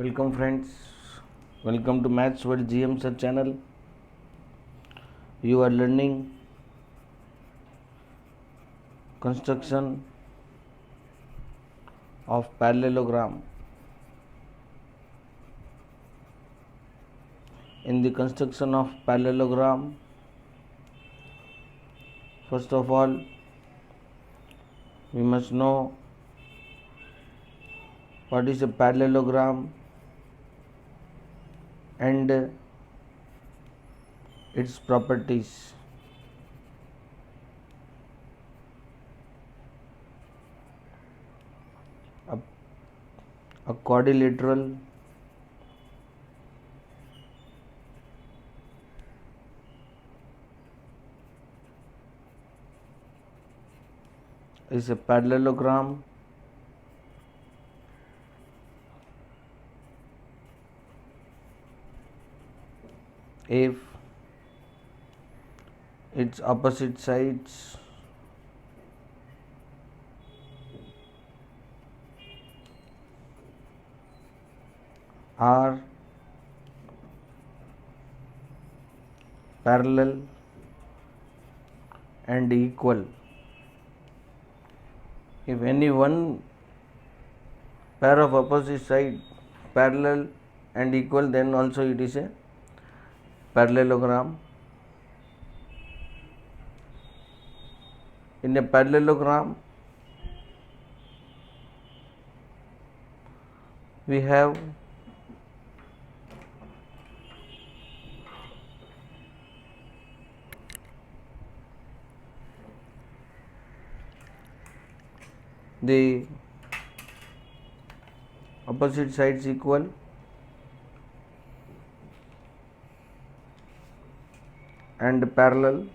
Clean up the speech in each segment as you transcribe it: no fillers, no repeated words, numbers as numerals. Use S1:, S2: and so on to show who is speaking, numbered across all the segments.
S1: Welcome friends, welcome to Maths World GM Sir channel. You are learning construction of parallelogram. In the construction of parallelogram, first of all, we must know what is a parallelogram and its properties. A quadrilateral is a parallelogram if its opposite sides are parallel and equal. If any one pair of opposite side parallel and equal, then also it is a parallelogram. In a parallelogram, we have the opposite sides equal and parallel.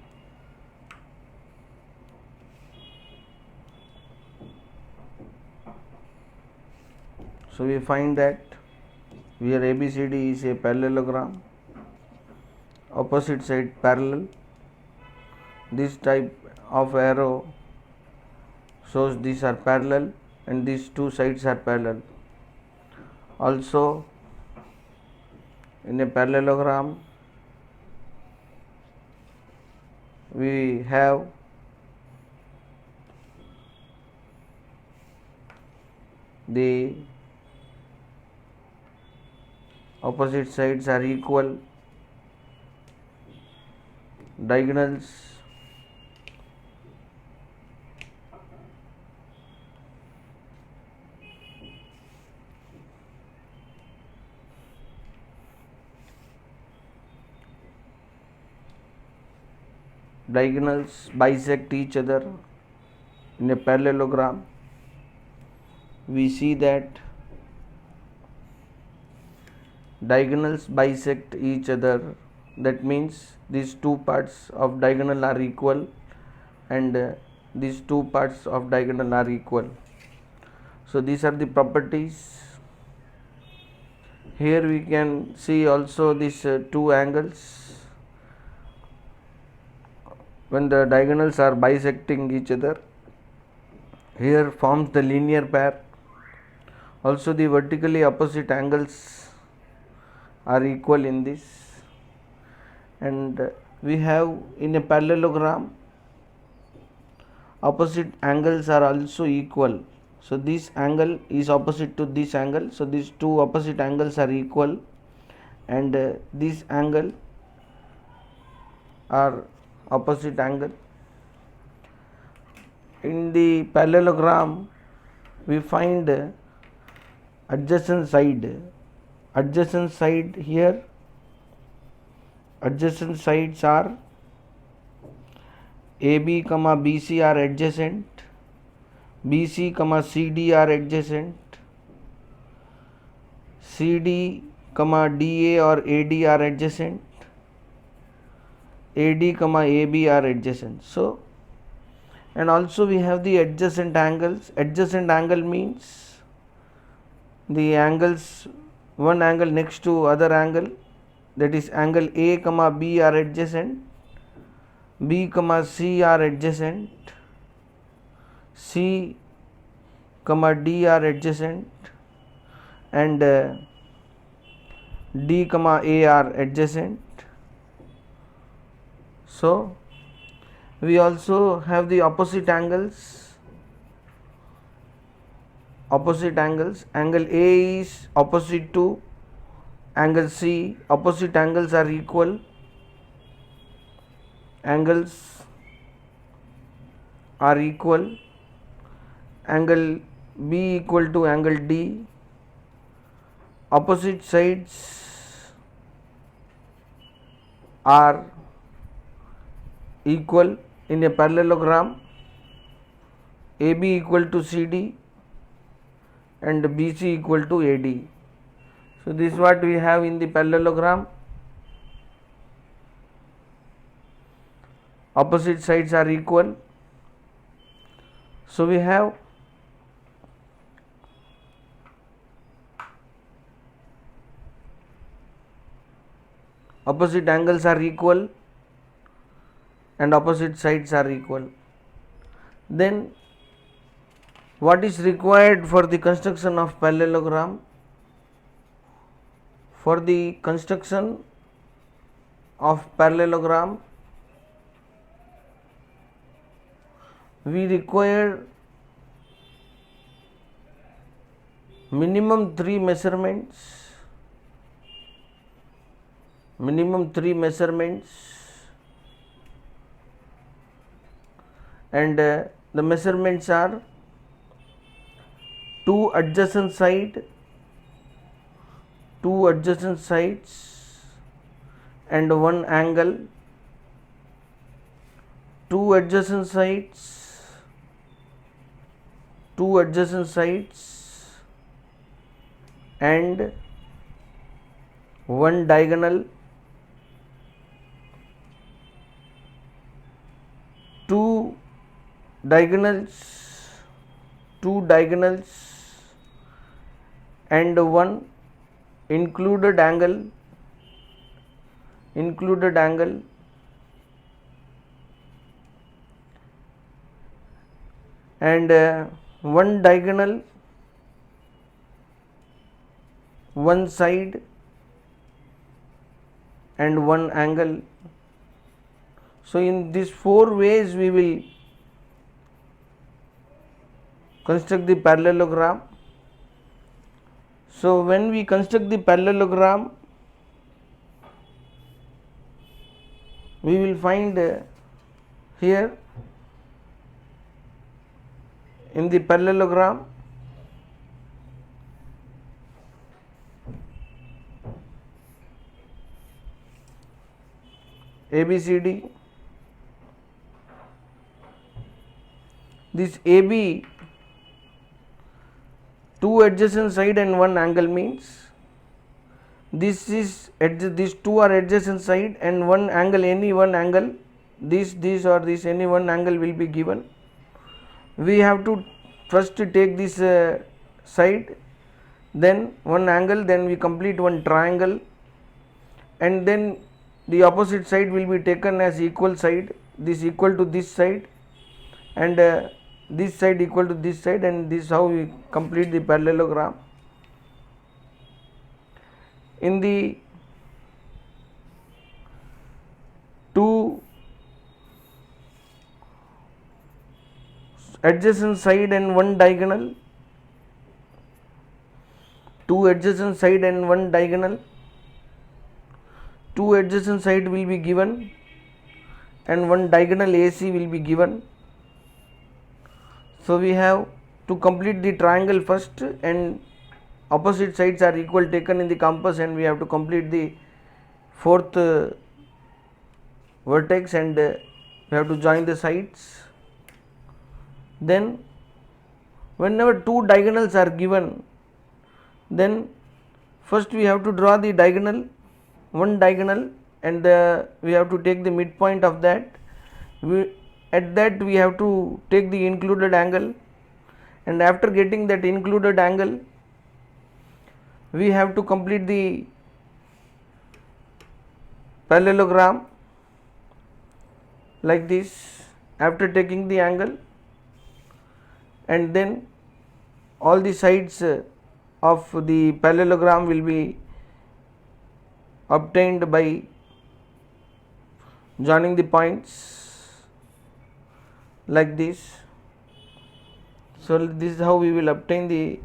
S1: So we find that where ABCD is a parallelogram, opposite side parallel, this type of arrow shows these are parallel and these two sides are parallel. Also, in a parallelogram, we have the opposite sides are equal, diagonals bisect each other. In a parallelogram, we see that diagonals bisect each other. That means these two parts of diagonal are equal and these two parts of diagonal are equal. So these are the properties. Here we can see also these two angles. When the diagonals are bisecting each other, here forms the linear pair. Also the vertically opposite angles are equal in this, and we have in a parallelogram opposite angles are also equal. So this angle is opposite to this angle, so these two opposite angles are equal, and this angle are opposite angle. In the parallelogram, we find adjacent side. Adjacent side here, adjacent sides are AB, BC are adjacent, BC, CD are adjacent, CD, DA or AD are adjacent, AD, AB are adjacent. So, and also we have the adjacent angles. Adjacent angle means the angles, one angle next to other angle, that is angle A, B are adjacent, B, C are adjacent, C, D are adjacent, and D comma A are adjacent. So we also have the opposite angles. Angle A is opposite to angle C. Opposite angles are equal. Angles are equal. Angle B equal to angle D. Opposite sides are equal in a parallelogram. AB equal to CD and BC equal to AD. So this is what we have in the parallelogram. Opposite sides are equal. So we have opposite angles are equal and opposite sides are equal. Then what is required for the construction of parallelogram? For the construction of parallelogram, we require minimum three measurements. And the measurements are two adjacent sides and one angle. Two adjacent sides and one diagonal. Two diagonals and one included angle and one diagonal, one side and one angle. So in these four ways we will construct the parallelogram. So when we construct the parallelogram, we will find here in the parallelogram ABCD. This AB, two adjacent side and one angle means these two are adjacent side and one angle, any one angle, this or this, any one angle will be given. We have to first take this side, then one angle, then we complete one triangle, and then the opposite side will be taken as equal side, this equal to this side and this side equal to this side, and this is how we complete the parallelogram. In the two adjacent side and one diagonal, two adjacent side will be given and one diagonal AC will be given. So we have to complete the triangle first, and opposite sides are equal taken in the compass, and we have to complete the fourth vertex, and we have to join the sides. Then whenever two diagonals are given, then first we have to draw the diagonal, one diagonal, and we have to take the midpoint of that. At that we have to take the included angle, and after getting that included angle, we have to complete the parallelogram like this after taking the angle, and then all the sides of the parallelogram will be obtained by joining the points like this. So this is how we will obtain the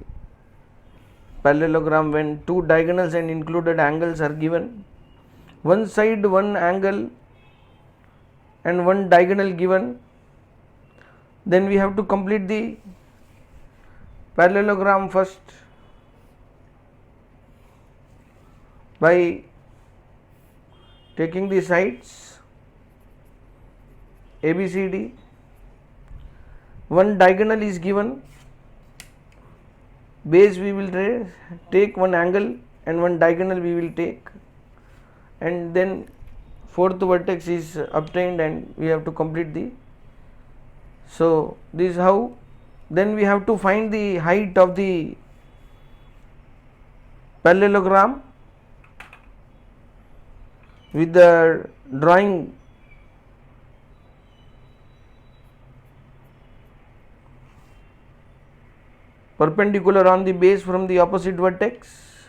S1: parallelogram when two diagonals and included angles are given. One side, one angle and one diagonal given, then we have to complete the parallelogram first by taking the sides ABCD. One diagonal is given, base we will take one angle and one diagonal we will take, and then fourth vertex is obtained and we have to complete the. So this is how. Then we have to find the height of the parallelogram with the drawing perpendicular on the base from the opposite vertex.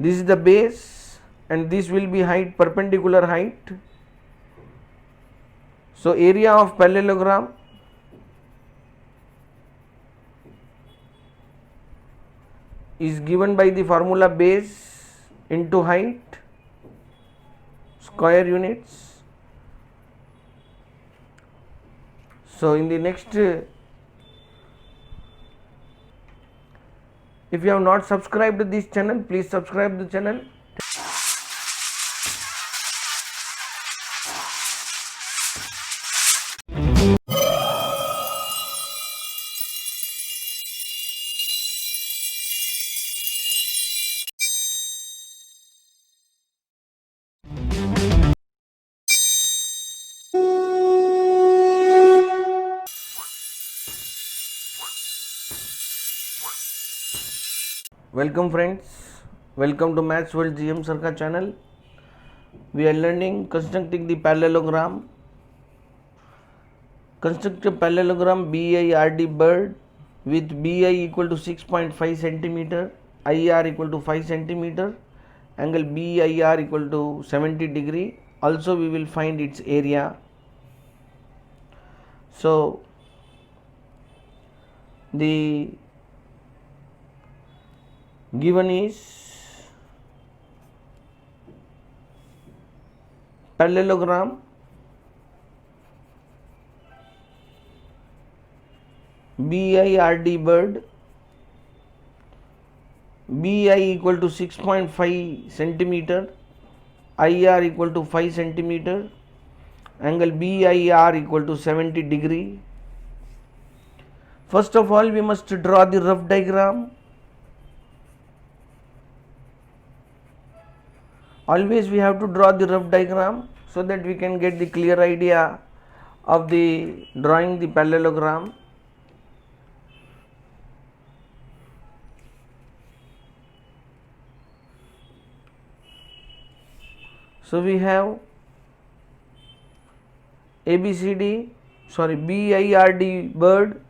S1: This is the base and this will be height, perpendicular height. So area of parallelogram is given by the formula base into height square units. So in the next, if you have not subscribed to this channel, please subscribe the channel. Welcome friends, welcome to Maths World GM Sarkar channel. We are learning constructing the parallelogram. Construct a parallelogram BIRD bird with BI equal to 6.5 centimeter, IR equal to 5 centimeter, angle BIR equal to 70 degree. Also we will find its area. So the given is parallelogram BIRD bird, BI equal to 6.5 centimeter, IR equal to 5 centimeter, angle BIR equal to 70 degree. First of all, we must draw the rough diagram. Always we have to draw the rough diagram so that we can get the clear idea of the drawing the parallelogram. So we have BIRD bird,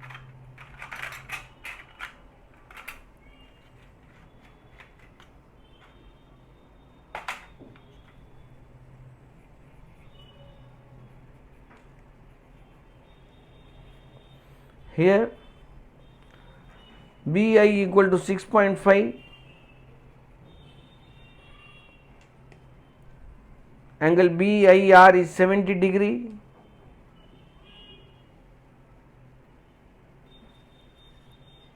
S1: here BI equal to 6.5, angle BIR is 70 degree.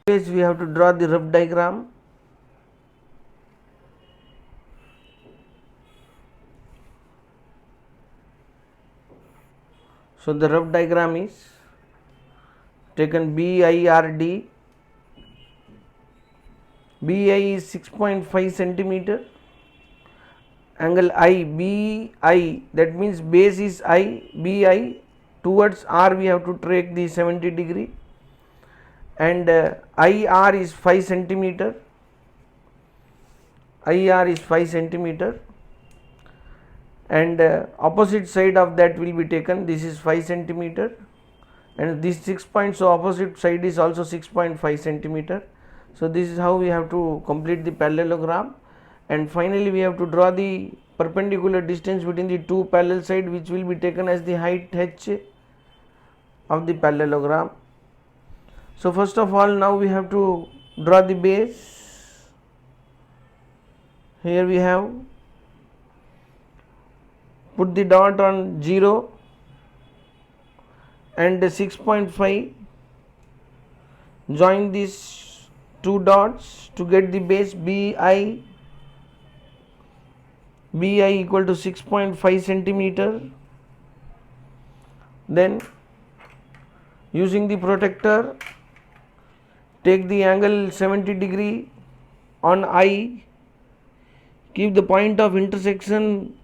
S1: Always we have to draw the rough diagram. So the rough diagram is taken BIRD, BI is 6.5 centimeter, angle BI, that means base is BI, towards R we have to take the 70 degree, and IR is 5 centimeter, IR is 5 centimeter, and opposite side of that will be taken. This is 5 centimeter and this 6 points, so opposite side is also 6.5 centimeter. So this is how we have to complete the parallelogram, and finally we have to draw the perpendicular distance between the two parallel sides, which will be taken as the height h of the parallelogram. So first of all, now we have to draw the base. Here we have put the dot on 0 and 6.5, join these two dots to get the base BI equal to 6.5 centimeter. Then using the protractor, take the angle 70 degree on I, keep the point of intersection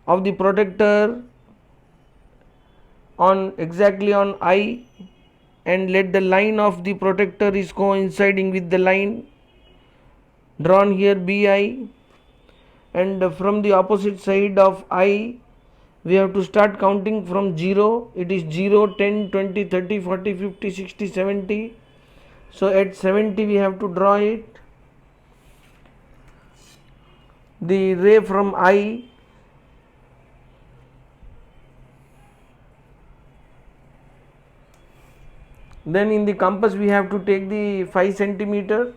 S1: of the protractor on exactly on I, and let the line of the protractor is coinciding with the line drawn here BI, and from the opposite side of I we have to start counting from 0. It is 0, 10, 20, 30, 40, 50, 60, 70. So at 70 we have to draw it. The ray from I, then in the compass we have to take the 5 centimeter,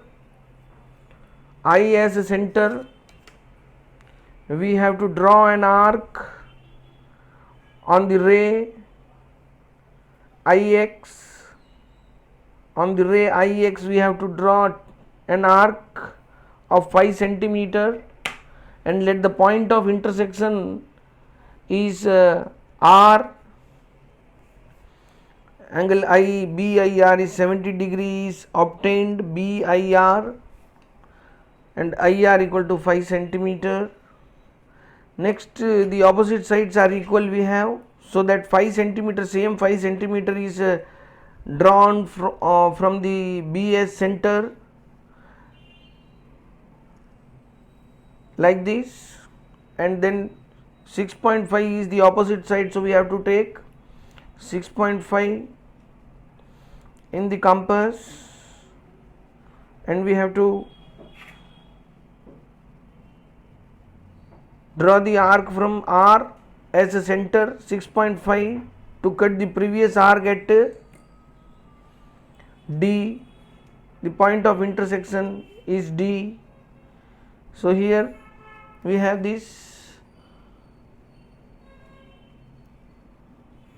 S1: I as a center. We have to draw an arc on the ray IX. On the ray IX we have to draw an arc of 5 centimeter, and let the point of intersection is R. Angle BIR is 70 degrees obtained, BIR, and IR equal to 5 centimeter. Next, the opposite sides are equal we have, so that 5 centimeter, same 5 centimeter is drawn from the BS center like this, and then 6.5 is the opposite side, so we have to take 6.5 in the compass, and we have to draw the arc from R as a center 6.5 to cut the previous arc at D. The point of intersection is D. So here we have this.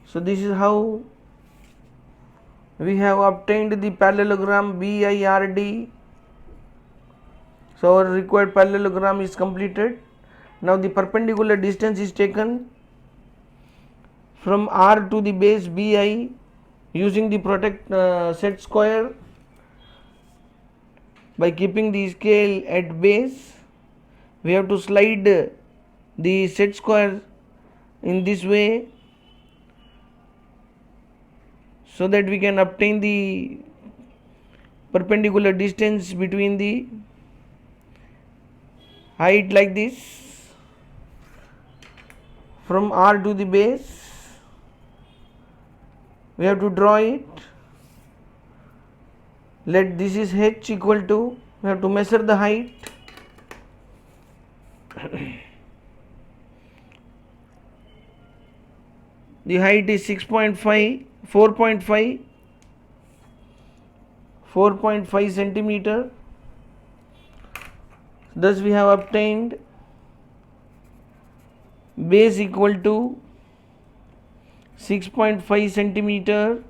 S1: So this is how we have obtained the parallelogram BIRD. So our required parallelogram is completed. Now the perpendicular distance is taken from R to the base BI using the set square. By keeping the scale at base, we have to slide the set square in this way, so that we can obtain the perpendicular distance between the height like this. From R to the base, we have to draw it. Let this is h equal to, we have to measure the height. The height is 4.5 centimeter. Thus we have obtained base equal to 6.5 centimeter,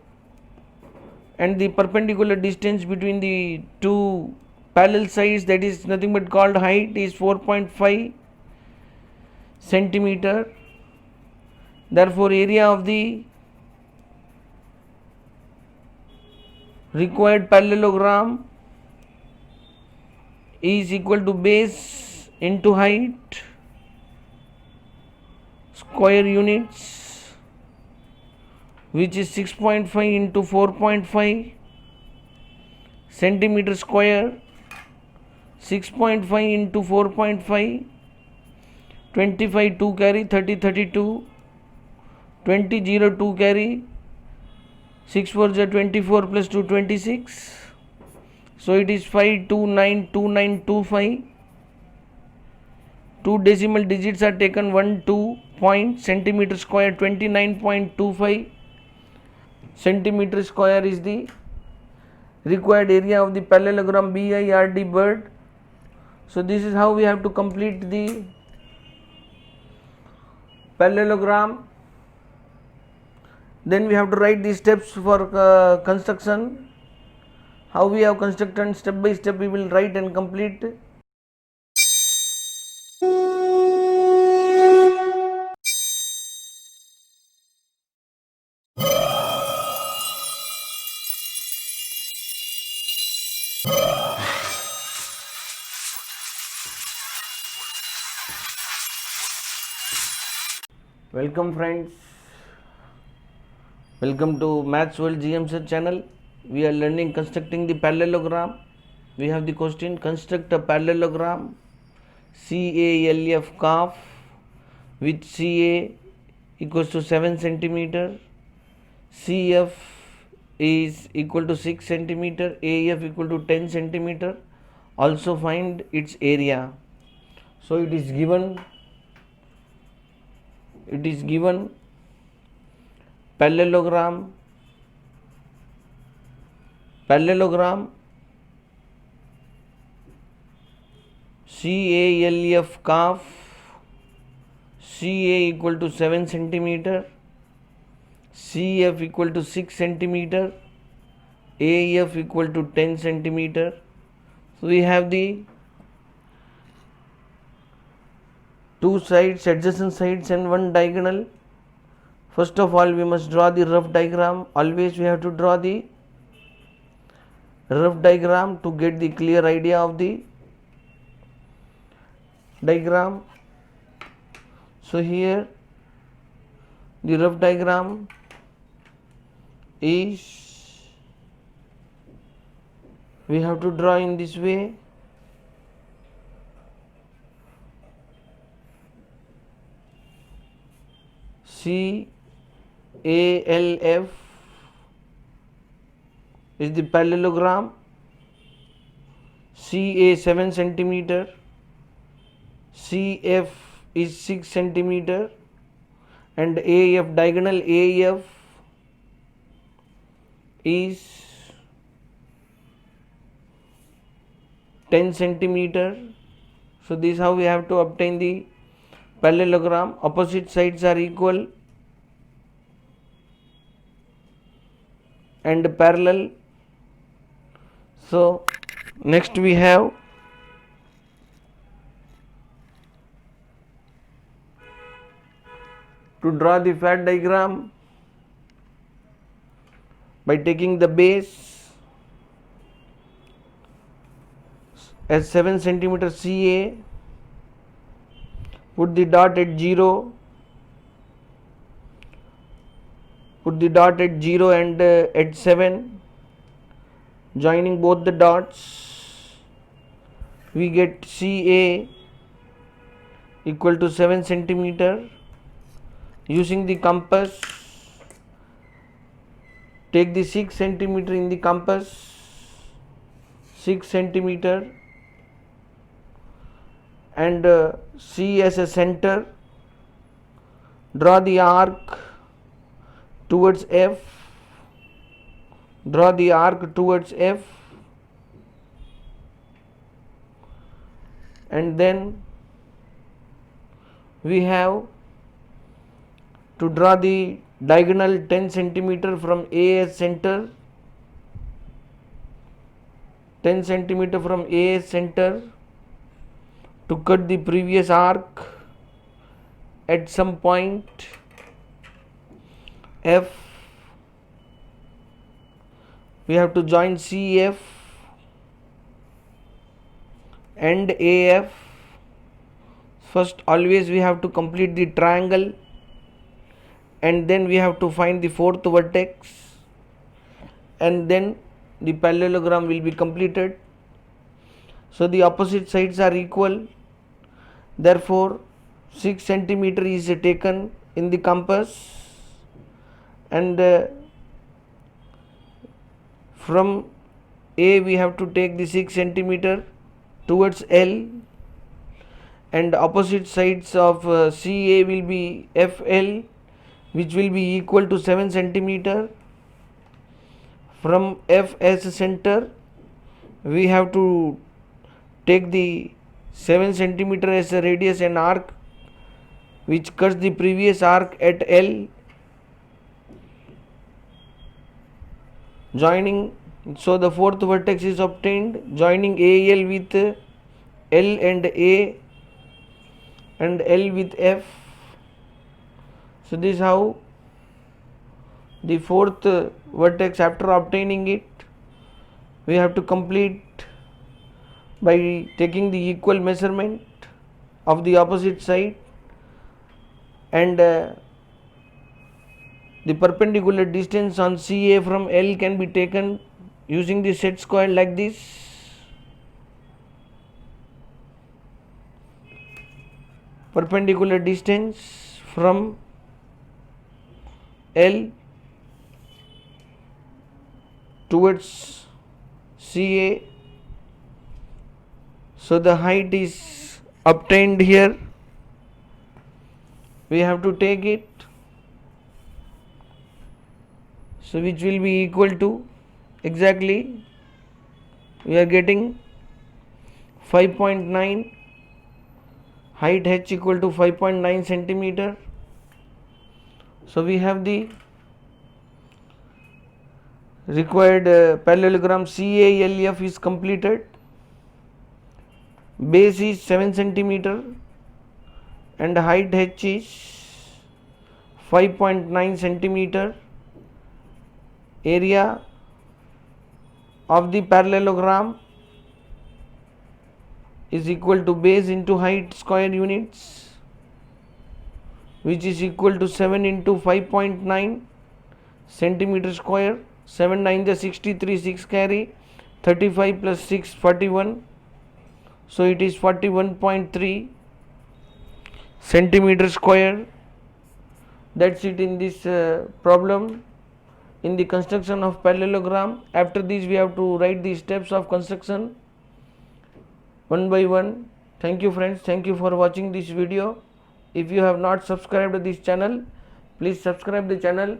S1: and the perpendicular distance between the two parallel sides, that is nothing but called height, is 4.5 centimeter. Therefore area of the required parallelogram is equal to base into height square units, which is 6.5 into 4.5 centimeter square. 6.5 into 4.5, 25 2 carry, 30 32, 20 0 2 carry, 6 4 24 plus 2 26, So it is 5292925. Two decimal digits are taken, 1 2 point centimeter square, 29.25 centimeter square is the required area of the parallelogram BIRD bird. So this is how we have to complete the parallelogram. Then we have to write the steps for construction. How we have constructed, step by step we will write and complete. Welcome friends, welcome to Maths World GMZ channel. We are learning constructing the parallelogram. We have the question, construct a parallelogram CALF calf with CA equals to 7 centimeter, CF is equal to 6 centimeter, AF equal to 10 centimeter. Also find its area. So it is given parallelogram CALF calf, CA equal to 7 centimeter, CF equal to 6 centimeter, AF equal to 10 centimeter. So we have the two sides, adjacent sides and one diagonal. First of all, we must draw the rough diagram. Always we have to draw the rough diagram to get the clear idea of the diagram. So here the rough diagram is, we have to draw in this way. CALF is the parallelogram, CA 7 centimeter, CF is 6 centimeter, and AF, diagonal AF is 10 centimeter. So this is how we have to obtain the parallelogram. Opposite sides are equal and parallel. So next we have to draw the fat diagram by taking the base as 7 centimeter CA, put the dot at 0, and at 7, joining both the dots, we get CA equal to 7 centimeter. Using the compass, take the 6 centimeter in the compass, 6 centimeter, and C as a center. Draw the arc towards F, and then we have to draw the diagonal 10 centimeter from A as center, 10 centimeter from A as center, to cut the previous arc at some point F. We have to join CF and AF. First, always we have to complete the triangle, and then we have to find the fourth vertex, and then the parallelogram will be completed. So the opposite sides are equal, therefore 6 centimeter is taken in the compass, and from A we have to take the 6 centimeter towards L, and opposite sides of CA will be FL, which will be equal to 7 centimeter. From F as center, we have to take the 7 centimeter as a radius and arc which cuts the previous arc at L, joining. So the fourth vertex is obtained, joining AL with L and A and L with F. So this is how the fourth vertex, after obtaining it, we have to complete by taking the equal measurement of the opposite side, and the perpendicular distance on CA from L can be taken using the set square like this. Perpendicular distance from L towards CA. So the height is obtained here. We have to take it, so which will be equal to, exactly we are getting 5.9, height h equal to 5.9 centimeter. So we have the required parallelogram CALF is completed. Base is 7 centimeter and height h is 5.9 centimeter. Area of the parallelogram is equal to base into height square units, which is equal to 7 into 5.9 centimeter square. 7 9 the 63, 6 carry, 35 plus 6 41, so it is 41.3 centimeter square. That's it in this problem in the construction of parallelogram. After this we have to write the steps of construction one by one. Thank you friends, thank you for watching this video. If you have not subscribed to this channel, please subscribe the channel.